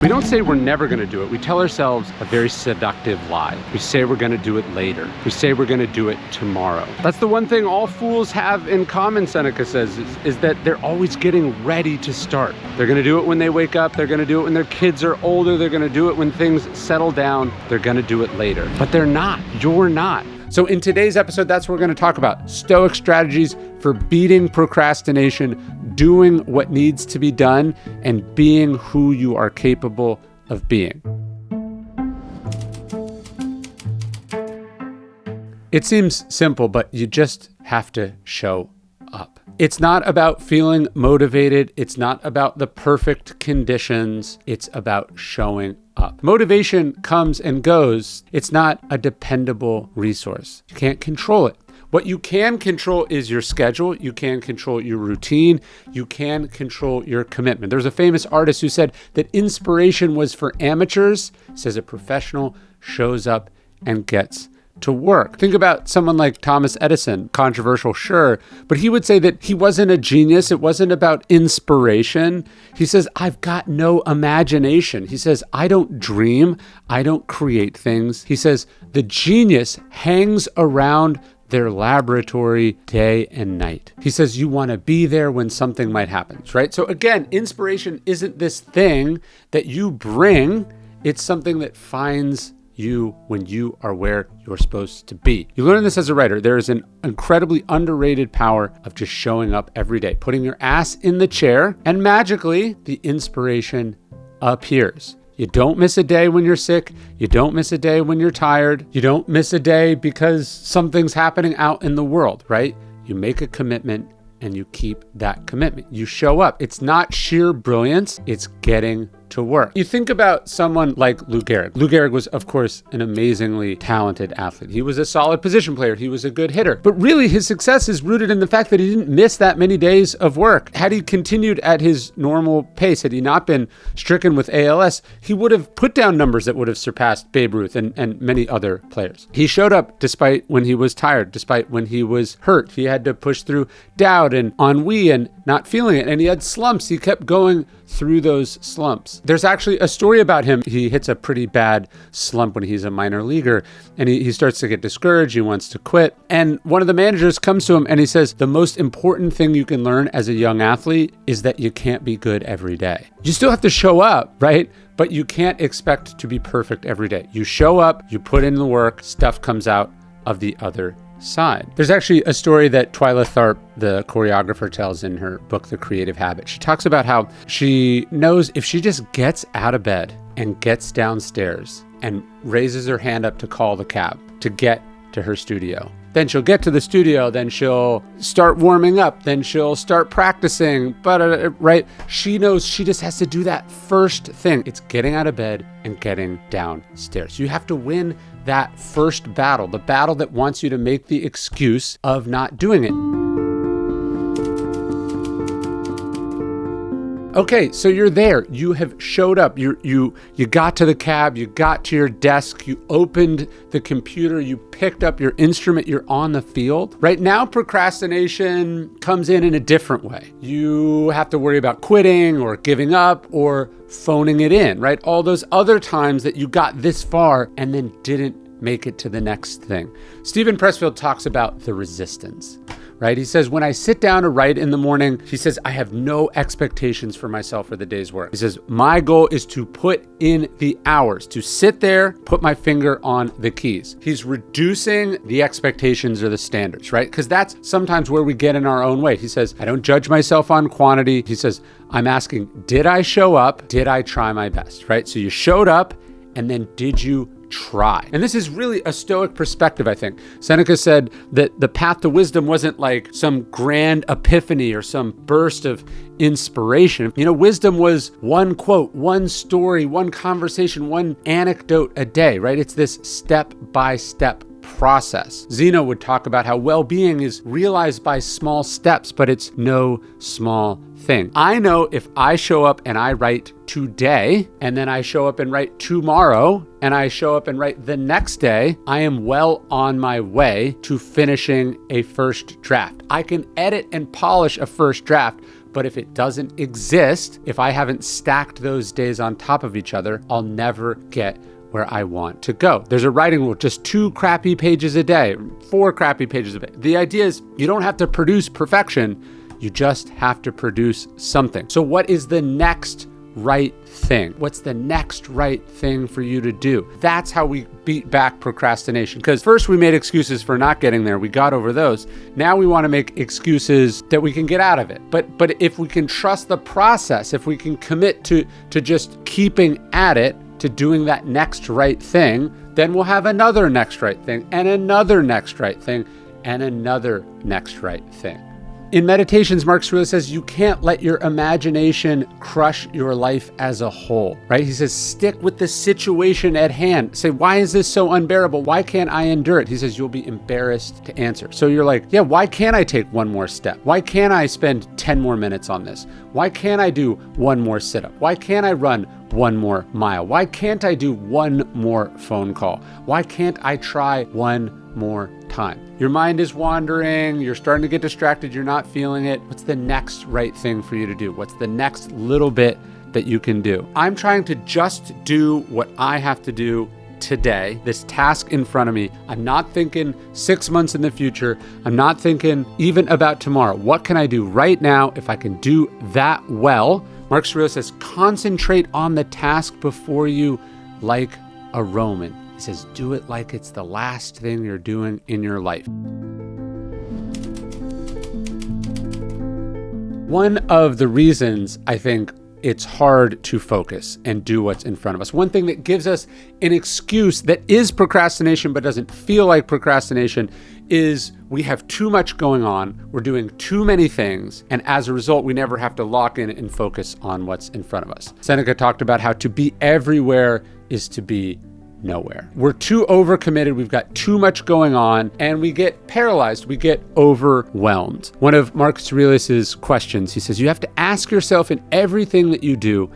We don't say we're never going to do it. We tell ourselves a very seductive lie. We say we're going to do it later. We say we're going to do it tomorrow. That's the one thing all fools have in common, Seneca says, is that they're always getting ready to start. They're going to do it when they wake up. They're going to do it when their kids are older. They're going to do it when things settle down. They're going to do it later. But they're not. You're not. So in today's episode, that's what we're going to talk about. Stoic strategies for beating procrastination, doing what needs to be done, and being who you are capable of being. It seems simple, but you just have to show up. It's not about feeling motivated. It's not about the perfect conditions. It's about showing up. Motivation comes and goes. It's not a dependable resource. You can't control it. What you can control is your schedule. You can control your routine. You can control your commitment. There's a famous artist who said that inspiration was for amateurs. Says a professional shows up and gets to work. Think about someone like Thomas Edison, controversial, sure, but he would say that he wasn't a genius. It wasn't about inspiration. He says, I've got no imagination. He says, I don't dream. I don't create things. He says, the genius hangs around their laboratory day and night. He says, you want to be there when something might happen, right? So again, inspiration isn't this thing that you bring. It's something that finds you when you are where you're supposed to be. You learn this as a writer. There is an incredibly underrated power of just showing up every day, putting your ass in the chair, and magically the inspiration appears. You don't miss a day when you're sick. You don't miss a day when you're tired. You don't miss a day because something's happening out in the world, right? You make a commitment and you keep that commitment. You show up. It's not sheer brilliance. It's getting to work. You think about someone like Lou Gehrig. Lou Gehrig was, of course, an amazingly talented athlete. He was a solid position player. He was a good hitter. But really, his success is rooted in the fact that he didn't miss that many days of work. Had he continued at his normal pace, had he not been stricken with ALS, he would have put down numbers that would have surpassed Babe Ruth and many other players. He showed up despite when he was tired, despite when he was hurt. He had to push through doubt and ennui and not feeling it. And he had slumps. He kept going through those slumps. There's actually a story about him. He hits a pretty bad slump when he's a minor leaguer, and he starts to get discouraged. He wants to quit. And one of the managers comes to him and he says, the most important thing you can learn as a young athlete is that you can't be good every day. You still have to show up, right? But you can't expect to be perfect every day. You show up, you put in the work, stuff comes out of the other side. There's actually a story that Twyla Tharp, the choreographer, tells in her book, The Creative Habit. She talks about how she knows if she just gets out of bed and gets downstairs and raises her hand up to call the cab to get to her studio, then she'll get to the studio, then she'll start warming up, then she'll start practicing, right? She knows she just has to do that first thing. It's getting out of bed and getting downstairs. You have to win that first battle, the battle that wants you to make the excuse of not doing it. Okay, so you're there. You have showed up. You got to the cab. You got to your desk. You opened the computer. You picked up your instrument. You're on the field. Right now, procrastination comes in a different way. You have to worry about quitting or giving up or phoning it in, right? All those other times that you got this far and then didn't make it to the next thing. Stephen Pressfield talks about the resistance, right? He says, when I sit down to write in the morning, he says, I have no expectations for myself for the day's work. He says, my goal is to put in the hours, to sit there, put my finger on the keys. He's reducing the expectations or the standards, right? Because that's sometimes where we get in our own way. He says, I don't judge myself on quantity. He says, I'm asking, did I show up? Did I try my best, right? So you showed up, and then did you try? And this is really a Stoic perspective, I think. Seneca said that the path to wisdom wasn't like some grand epiphany or some burst of inspiration. You know, wisdom was one quote, one story, one conversation, one anecdote a day, right? It's this step-by-step process. Zeno would talk about how well-being is realized by small steps, but it's no small thing. I know if I show up and I write today, and then I show up and write tomorrow, and I show up and write the next day, I am well on my way to finishing a first draft. I can edit and polish a first draft, But if it doesn't exist, if I haven't stacked those days on top of each other, I'll never get where I want to go. There's a writing rule, just 2 crappy pages a day, 4 crappy pages a day. The idea is you don't have to produce perfection, you just have to produce something. So what is the next right thing? What's the next right thing for you to do? That's how we beat back procrastination. Because first we made excuses for not getting there. We got over those. Now we want to make excuses that we can get out of it. But if we can trust the process, if we can commit to just keeping at it, to doing that next right thing, then we'll have another next right thing and another next right thing and another next right thing. In Meditations, Mark Aurelius says you can't let your imagination crush your life as a whole, right? He says, stick with the situation at hand. Say, why is this so unbearable? Why can't I endure it? He says, you'll be embarrassed to answer. So you're like, yeah, why can't I take one more step? Why can't I spend 10 more minutes on this? Why can't I do one more sit-up? Why can't I run one more mile? Why can't I do one more phone call? Why can't I try one more time? Your mind is wandering, you're starting to get distracted, you're not feeling it. What's the next right thing for you to do? What's the next little bit that you can do? I'm trying to just do what I have to do today, this task in front of me. I'm not thinking 6 months in the future. I'm not thinking even about tomorrow. What can I do right now? If I can do that well, Mark Aurelius says, concentrate on the task before you like a Roman. He says, do it like it's the last thing you're doing in your life. One of the reasons I think it's hard to focus and do what's in front of us, one thing that gives us an excuse that is procrastination but doesn't feel like procrastination, is we have too much going on, we're doing too many things, and as a result, we never have to lock in and focus on what's in front of us. Seneca talked about how to be everywhere is to be nowhere. We're too overcommitted, we've got too much going on, and we get paralyzed, we get overwhelmed. One of Marcus Aurelius's questions, he says, you have to ask yourself in everything that you do,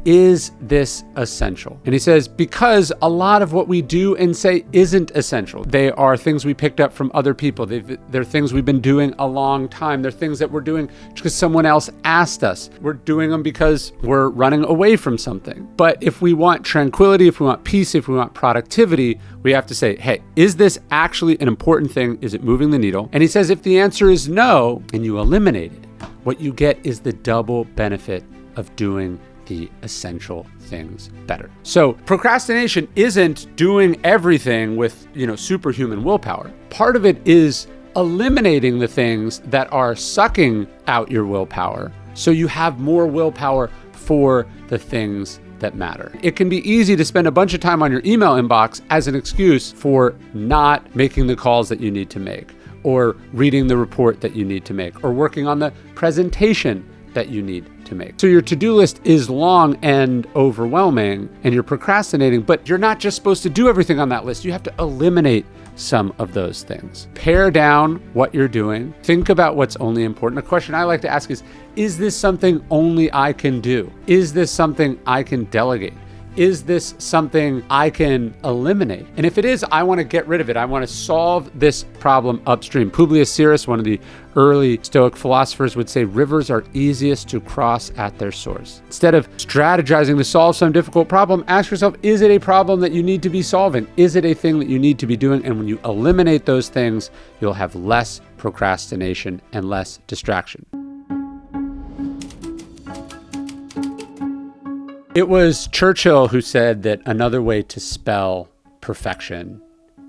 is this essential? And he says, because a lot of what we do and say isn't essential. They are things we picked up from other people. They're things we've been doing a long time. They're things that we're doing because someone else asked us. We're doing them because we're running away from something. But if we want tranquility, if we want peace, if we want productivity, we have to say, hey, is this actually an important thing? Is it moving the needle? And he says, if the answer is no, and you eliminate it, what you get is the double benefit of doing the essential things better. So procrastination isn't doing everything with, superhuman willpower. Part of it is eliminating the things that are sucking out your willpower so you have more willpower for the things that matter. It can be easy to spend a bunch of time on your email inbox as an excuse for not making the calls that you need to make, or reading the report that you need to make, or working on the presentation that you need to make. So your to-do list is long and overwhelming and you're procrastinating, but you're not just supposed to do everything on that list. You have to eliminate some of those things. Pare down what you're doing. Think about what's only important. A question I like to ask is this something only I can do? Is this something I can delegate? Is this something I can eliminate? And if it is, I want to get rid of it. I want to solve this problem upstream. Publius Syrus, one of the early Stoic philosophers, would say rivers are easiest to cross at their source. Instead of strategizing to solve some difficult problem, ask yourself, is it a problem that you need to be solving? Is it a thing that you need to be doing? And when you eliminate those things, you'll have less procrastination and less distraction. It was Churchill who said that another way to spell perfection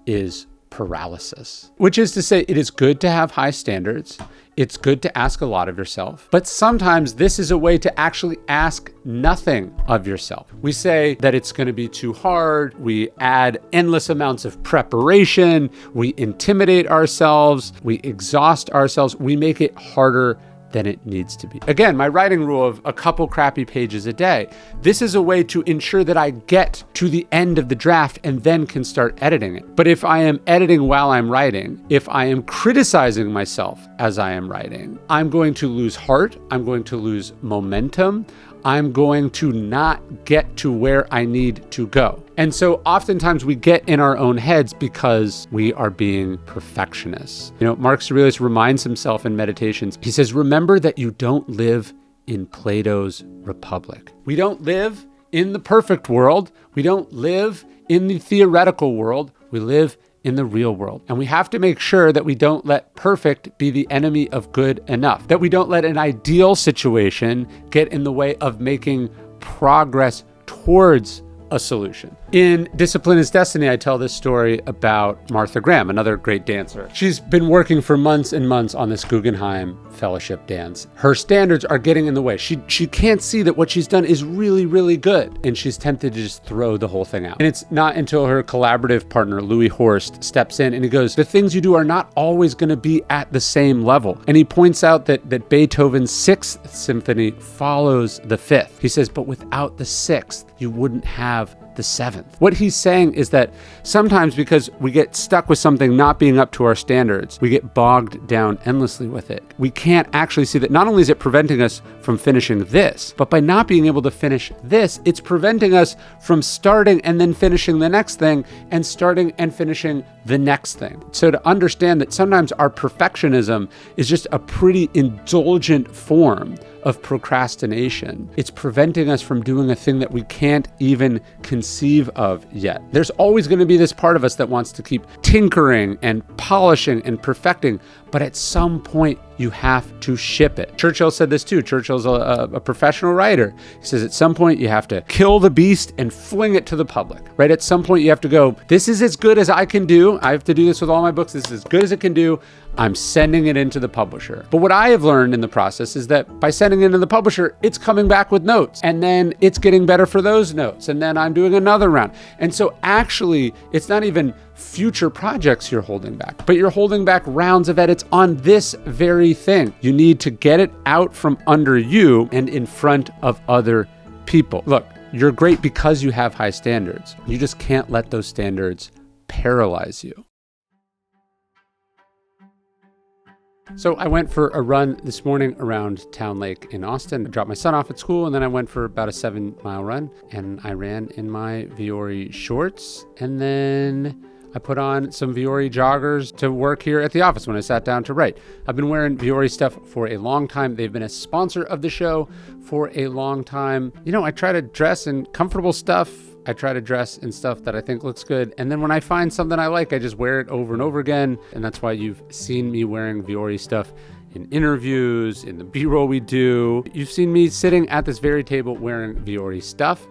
is paralysis, which is to say it is good to have high standards. It's good to ask a lot of yourself, but sometimes this is a way to actually ask nothing of yourself. We say that it's going to be too hard. We add endless amounts of preparation. We intimidate ourselves. We exhaust ourselves. We make it harder than it needs to be. Again, my writing rule of a couple crappy pages a day. This is a way to ensure that I get to the end of the draft and then can start editing it. But if I am editing while I'm writing, if I am criticizing myself as I am writing, I'm going to lose heart. I'm going to lose momentum. I'm going to not get to where I need to go. And so oftentimes we get in our own heads because we are being perfectionists. Marcus Aurelius reminds himself in Meditations, he says, remember that you don't live in Plato's Republic. We don't live in the perfect world. We don't live in the theoretical world. We live in the real world. And we have to make sure that we don't let perfect be the enemy of good enough, that we don't let an ideal situation get in the way of making progress towards a solution. In Discipline is Destiny, I tell this story about Martha Graham, another great dancer. She's been working for months and months on this Guggenheim Fellowship dance. Her standards are getting in the way. She can't see that what she's done is really, really good. And she's tempted to just throw the whole thing out. And it's not until her collaborative partner, Louis Horst, steps in and he goes, the things you do are not always going to be at the same level. And he points out that Beethoven's 6th symphony follows the 5th. He says, but without the 6th, you wouldn't have the 7th. What he's saying is that sometimes because we get stuck with something not being up to our standards, we get bogged down endlessly with it. We can't actually see that not only is it preventing us from finishing this, but by not being able to finish this, it's preventing us from starting and then finishing the next thing and starting and finishing the next thing. So to understand that sometimes our perfectionism is just a pretty indulgent form of procrastination. It's preventing us from doing a thing that we can't even conceive of yet. There's always going to be this part of us that wants to keep tinkering and polishing and perfecting, but at some point you have to ship it. Churchill said this too. Churchill's a professional writer. He says at some point you have to kill the beast and fling it to the public, right? At some point you have to go, this is as good as I can do. I have to do this with all my books. This is as good as it can do. I'm sending it into the publisher. But what I have learned in the process is that by sending it into the publisher, it's coming back with notes. And then it's getting better for those notes. And then I'm doing another round. And so actually, it's not even future projects you're holding back, but you're holding back rounds of edits on this very thing. You need to get it out from under you and in front of other people. Look, you're great because you have high standards. You just can't let those standards paralyze you. So I went for a run this morning around Town Lake in Austin. I dropped my son off at school, and then I went for about a 7-mile run, and I ran in my Viore shorts, and then I put on some Viore joggers to work here at the office when I sat down to write. I've been wearing Viore stuff for a long time. They've been a sponsor of the show for a long time. I try to dress in comfortable stuff. I try to dress in stuff that I think looks good. And then when I find something I like, I just wear it over and over again. And that's why you've seen me wearing Viore stuff in interviews, in the B-roll we do. You've seen me sitting at this very table wearing Viore stuff.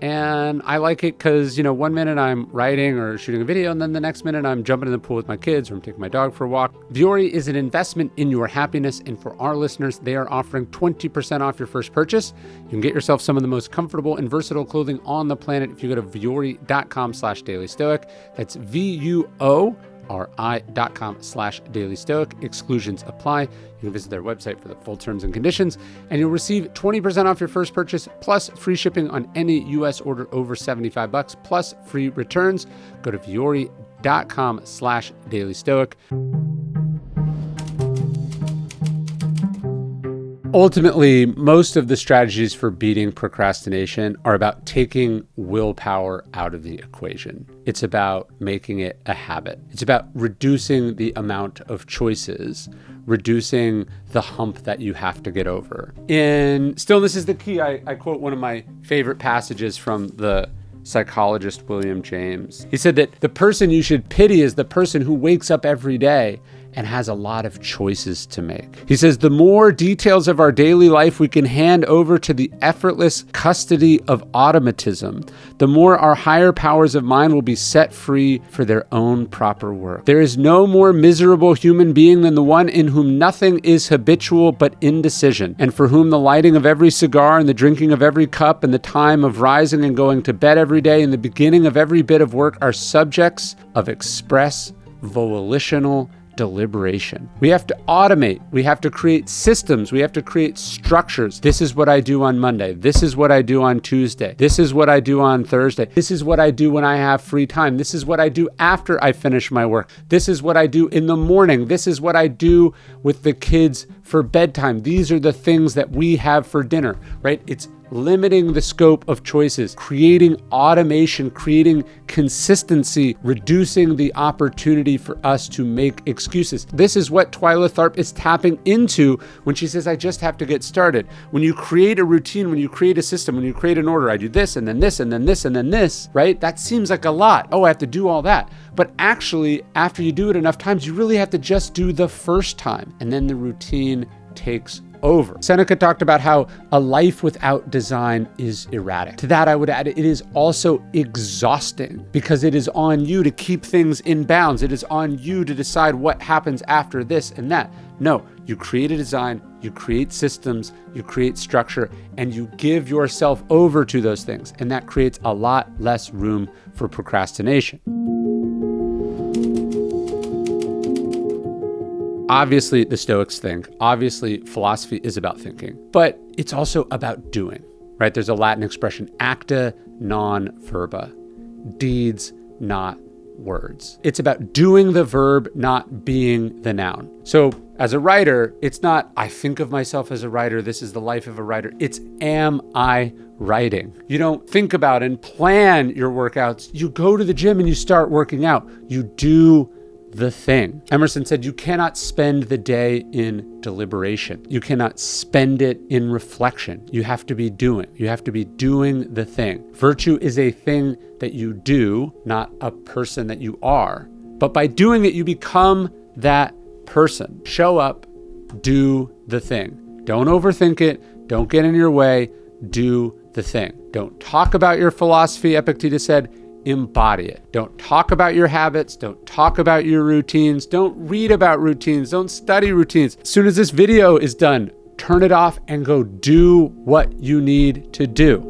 And I like it because, 1 minute I'm writing or shooting a video, and then the next minute I'm jumping in the pool with my kids or I'm taking my dog for a walk. Viore is an investment in your happiness. And for our listeners, they are offering 20% off your first purchase. You can get yourself some of the most comfortable and versatile clothing on the planet if you go to viore.com/dailystoic. That's VUORI.com/dailystoic. Exclusions apply. You can visit their website for the full terms and conditions, and you'll receive 20% off your first purchase, plus free shipping on any U.S. order over $75, plus free returns. Go to viore.com/dailystoic. Ultimately, most of the strategies for beating procrastination are about taking willpower out of the equation. It's about making it a habit. It's about reducing the amount of choices, reducing the hump that you have to get over. In Stillness is the Key, I quote one of my favorite passages from the psychologist William James. He said that the person you should pity is the person who wakes up every day and has a lot of choices to make. He says, the more details of our daily life we can hand over to the effortless custody of automatism, the more our higher powers of mind will be set free for their own proper work. There is no more miserable human being than the one in whom nothing is habitual but indecision, and for whom the lighting of every cigar and the drinking of every cup and the time of rising and going to bed every day and the beginning of every bit of work are subjects of express volitional deliberation. We have to automate. We have to create systems. We have to create structures. This is what I do on Monday. This is what I do on Tuesday. This is what I do on Thursday. This is what I do when I have free time. This is what I do after I finish my work. This is what I do in the morning. This is what I do with the kids for bedtime. These are the things that we have for dinner, right? It's limiting the scope of choices, creating automation, creating consistency, reducing the opportunity for us to make excuses. This is what Twyla Tharp is tapping into when she says, I just have to get started. When you create a routine, when you create a system, when you create an order, I do this and then this and then this and then this, right? That seems like a lot. Oh, I have to do all that. But actually, after you do it enough times, you really have to just do the first time, and then the routine takes over. Seneca talked about how a life without design is erratic. To that, I would add, it is also exhausting because it is on you to keep things in bounds. It is on you to decide what happens after this and that. No, you create a design, you create systems, you create structure, and you give yourself over to those things. And that creates a lot less room for procrastination. Obviously, the Stoics think. Obviously, philosophy is about thinking, but it's also about doing, right? There's a Latin expression, acta non verba, deeds, not words. It's about doing the verb, not being the noun. So as a writer, it's not, I think of myself as a writer, this is the life of a writer. It's, am I writing? You don't think about and plan your workouts. You go to the gym and you start working out. You do the thing. Emerson said, you cannot spend the day in deliberation. You cannot spend it in reflection. You have to be doing. You have to be doing the thing. Virtue is a thing that you do, not a person that you are. But by doing it, you become that person. Show up, do the thing. Don't overthink it. Don't get in your way. Do the thing. Don't talk about your philosophy, Epictetus said. Embody it. Don't talk about your habits. Don't talk about your routines. Don't read about routines. Don't study routines. As soon as this video is done, turn it off and go do what you need to do.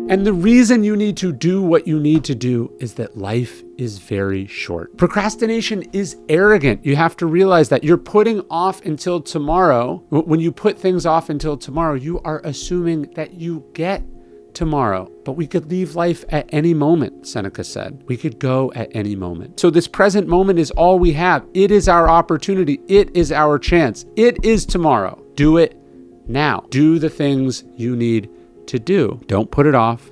And the reason you need to do what you need to do is that life is very short. Procrastination is arrogant. You have to realize that you're putting off until tomorrow. When you put things off until tomorrow, you are assuming that you get tomorrow. But we could leave life at any moment, Seneca said. We could go at any moment. So this present moment is all we have. It is our opportunity. It is our chance. It is tomorrow. Do it now. Do the things you need to do. Don't put it off.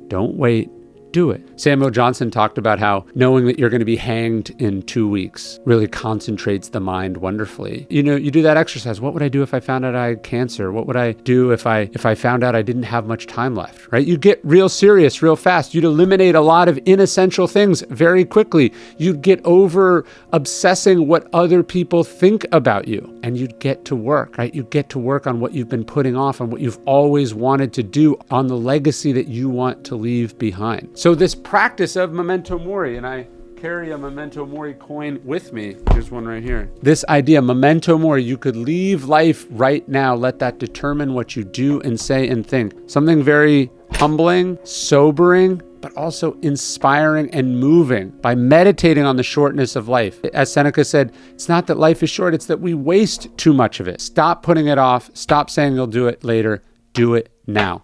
Don't wait. Do it. Samuel Johnson talked about how knowing that you're going to be hanged in 2 weeks really concentrates the mind wonderfully. You know, you do that exercise. What would I do if I found out I had cancer? What would I do if I found out I didn't have much time left, right? You get real serious real fast. You'd eliminate a lot of inessential things very quickly. You'd get over obsessing what other people think about you, and you'd get to work, right? You'd get to work on what you've been putting off, on what you've always wanted to do, on the legacy that you want to leave behind. So this practice of memento mori, and I carry a memento mori coin with me. There's one right here. This idea, memento mori, you could leave life right now. Let that determine what you do and say and think. Something very humbling, sobering, but also inspiring and moving by meditating on the shortness of life. As Seneca said, it's not that life is short, it's that we waste too much of it. Stop putting it off. Stop saying you'll do it later. Do it now.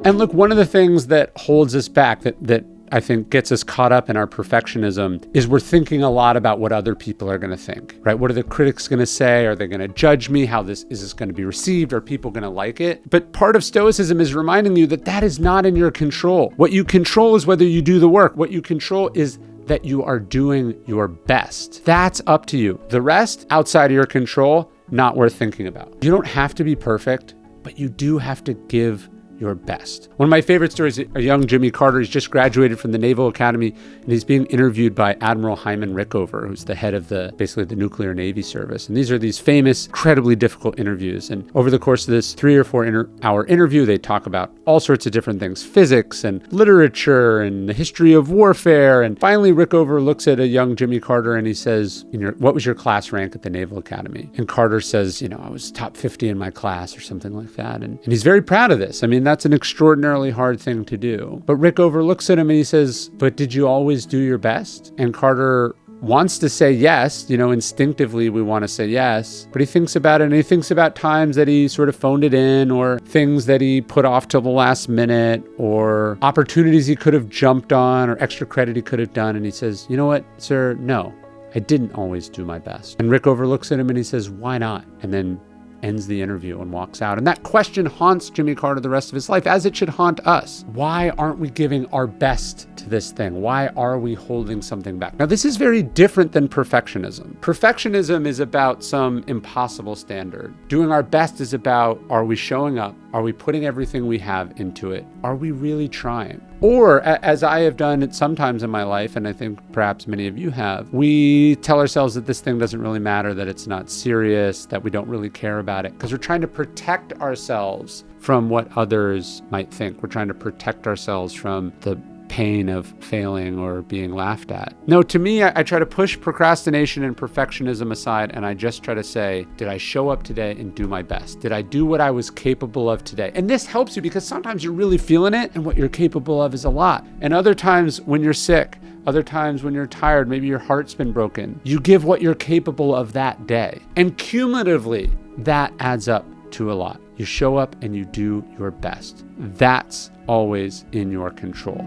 And look, one of the things that holds us back, that I think gets us caught up in our perfectionism, is we're thinking a lot about what other people are going to think, right? What are the critics going to say? Are they going to judge me? Is this going to be received? Are people going to like it? But part of Stoicism is reminding you that that is not in your control. What you control is whether you do the work. What you control is that you are doing your best. That's up to you. The rest, outside of your control, not worth thinking about. You don't have to be perfect, but you do have to give your best. One of my favorite stories, a young Jimmy Carter, he's just graduated from the Naval Academy, and he's being interviewed by Admiral Hyman Rickover, who's the head of basically the nuclear Navy service. And these are these famous, incredibly difficult interviews. And over the course of this 3 or 4 hour interview, they talk about all sorts of different things, physics and literature and the history of warfare. And finally, Rickover looks at a young Jimmy Carter and he says, what was your class rank at the Naval Academy? And Carter says, I was top 50 in my class or something like that. And he's very proud of this. I mean, that's an extraordinarily hard thing to do. But Rickover looks at him and he says, but did you always do your best? And Carter wants to say yes. Instinctively we want to say yes. But he thinks about it, and he thinks about times that he sort of phoned it in, or things that he put off till the last minute, or opportunities he could have jumped on, or extra credit he could have done. And he says, you know what, sir? No. I didn't always do my best. And Rick overlooks at him and he says, why not? And then ends the interview and walks out. And that question haunts Jimmy Carter the rest of his life, as it should haunt us. Why aren't we giving our best to this thing? Why are we holding something back? Now, this is very different than perfectionism. Perfectionism is about some impossible standard. Doing our best is about, are we showing up? Are we putting everything we have into it? Are we really trying? Or, as I have done it sometimes in my life, and I think perhaps many of you have, we tell ourselves that this thing doesn't really matter, that it's not serious, that we don't really care about it, because we're trying to protect ourselves from what others might think. We're trying to protect ourselves from the pain of failing or being laughed at. No, to me, I try to push procrastination and perfectionism aside, and I just try to say, did I show up today and do my best? Did I do what I was capable of today? And this helps you because sometimes you're really feeling it, and what you're capable of is a lot. And other times when you're sick, other times when you're tired, maybe your heart's been broken, you give what you're capable of that day. And cumulatively, that adds up to a lot. You show up and you do your best. That's always in your control.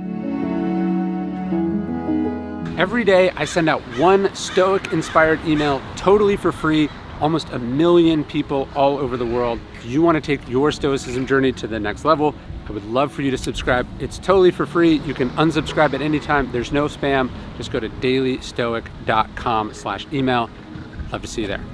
Every day, I send out one Stoic-inspired email totally for free. Almost 1 million people all over the world. If you want to take your Stoicism journey to the next level, I would love for you to subscribe. It's totally for free. You can unsubscribe at any time. There's no spam. Just go to dailystoic.com/email. Love to see you there.